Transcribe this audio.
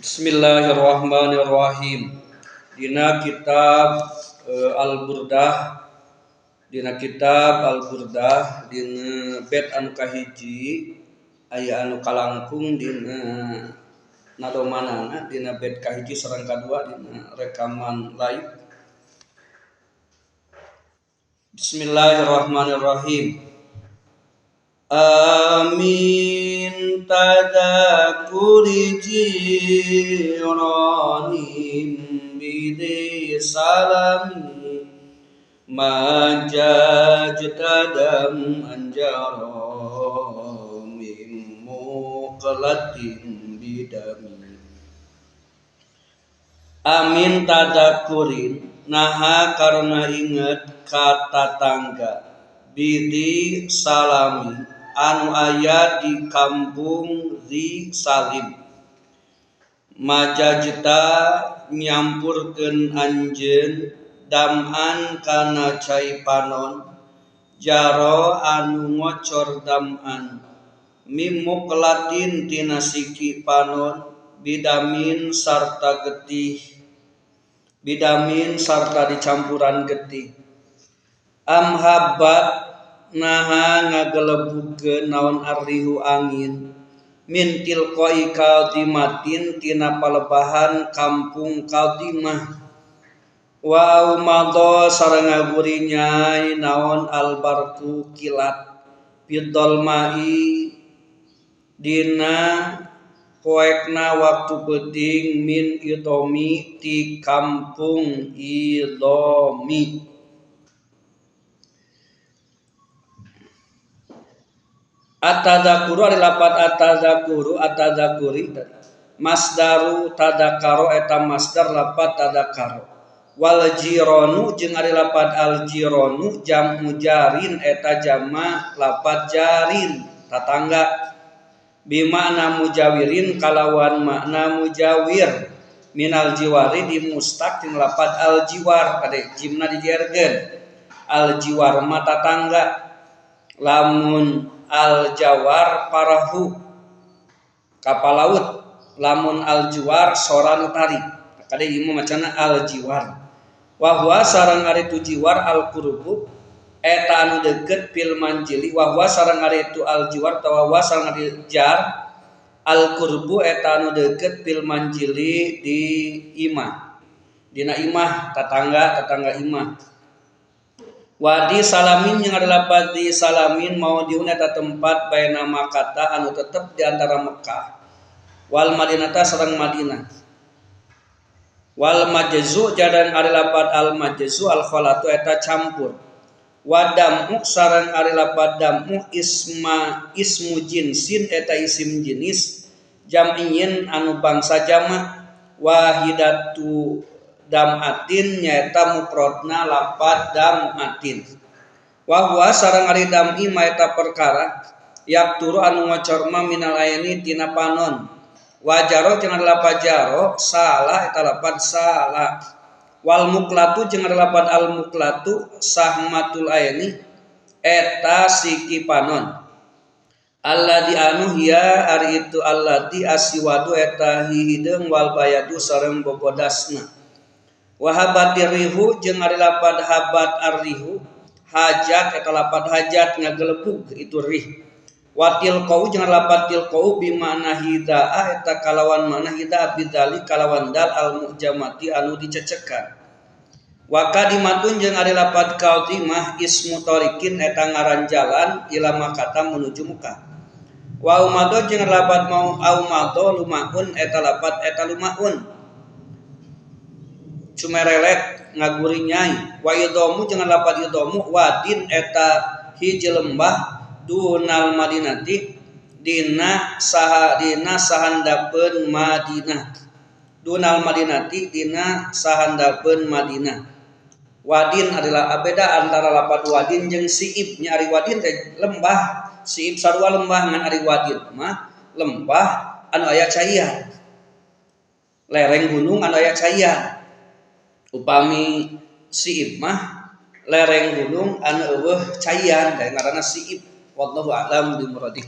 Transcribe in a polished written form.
Bismillahirrahmanirrahim. Dina kitab Al-Burdah, dina bait anu kahiji aya anu kalangkung dina nadomanana dina bait kahiji sareng kadua dina rekaman live. Bismillahirrahmanirrahim. Amin tadakuri jiranim bidi salami majaj tadam anjaramim muqlatin bidami. Amin tadakurin naha karena inget kata tangga bidi salami anu aya di kampung Zi Salim majajta nyampurkeun anjeun dam'an kana cai panon jaro anu ngocor dam'an mim muqlatin tina siki panon bidamin sarta dicampuran getih amhabat naha ngagelebugkeun naon arrihu angin min tilqai qadimatin tina palebahan kampung Qadimah wa umadha sareng ngaguri nyai naon albarku kilat bidol mai dina poekna waktu peuting min idomi ti kampung Idomi. Atadzakuru ari lapat atadzakuri masdaru tadakaro eta masdar lapat tadakaro wal jironu jeung ari lapat al jironu jam'u jarin eta jama lapat jarin tatangga bimakna mujawirin kalawan makna mujawir minal jiwari di mustaq jeung lapat al jiwar kade jimna dijerkeun al jiwar mah tatangga lamun al jawar parahu kapal laut lamun al juwar soran tari kade ieu macana al jiwar wa huwa sareng ari tu jiwar al qurbu eta anu deukeut fil manjili wa huwa sareng ari tu al jiwar tawa wa sareng ari jar al qurbu eta anu deukeut fil manjili di imah dina imah tatangga imah. Wadi salamin yang adalah padi salamin mau diuneta tempat baina Makkah anu tetep di antara Mekah wal Madinah sareng Madinah wal majzu jadan ari lapat al majzu al khalatu eta campur wadamu sareng ari lapat damu ismu jinsin eta isim jenis jam'in anu bangsa jamak wahidatu dam'atin nyaeta mufradna lapat dam'atin wa huwa sareng ari dam'i maeta perkara yakturu anu ngocor ma minal ayani tina panon wajaro jeung ari lapat jaro salah eta lapat salah wal muqlatu jeung ari lapat al muqlatu sahmatul ayani eta siki panon alladzi anu hiya ari itu alladzi asiwadu eta hideung wal bayadu sareng bobodasna wahabatir rihu jeung ari lapat habat arrihu hajat eta lapat hajat ngagelebug itu rih watil qau jeung lapat tilqau bimakna hidaa eta kalawan makna hidaa bidzali kalawan dal al mu'jamati anu dicecekan wa kadimatun jeung ari lapat qadimah ismu tariqin eta ngaran jalan ila Makkah menuju Mekah wa umadho jeung lapat mau aumadho lumaun eta lapat eta lumaun cumerelet ngaguri nyai wa idomu jeung lapat idomu wadin eta hiji lembah dunal madinati dina sahandapeun Madinah dunal madinati dina sahandapeun Madinah wadin adalah beda antara lapat wadin jeung siib nya ari wadin teh lembah siib sarua lembah ngan ari wadin mah lembah anu aya caian lereng gunung anu aya caian upami siib mah lereng gunung anu eueuh caian da ngaranna siib wallahu a'lam bi muradih.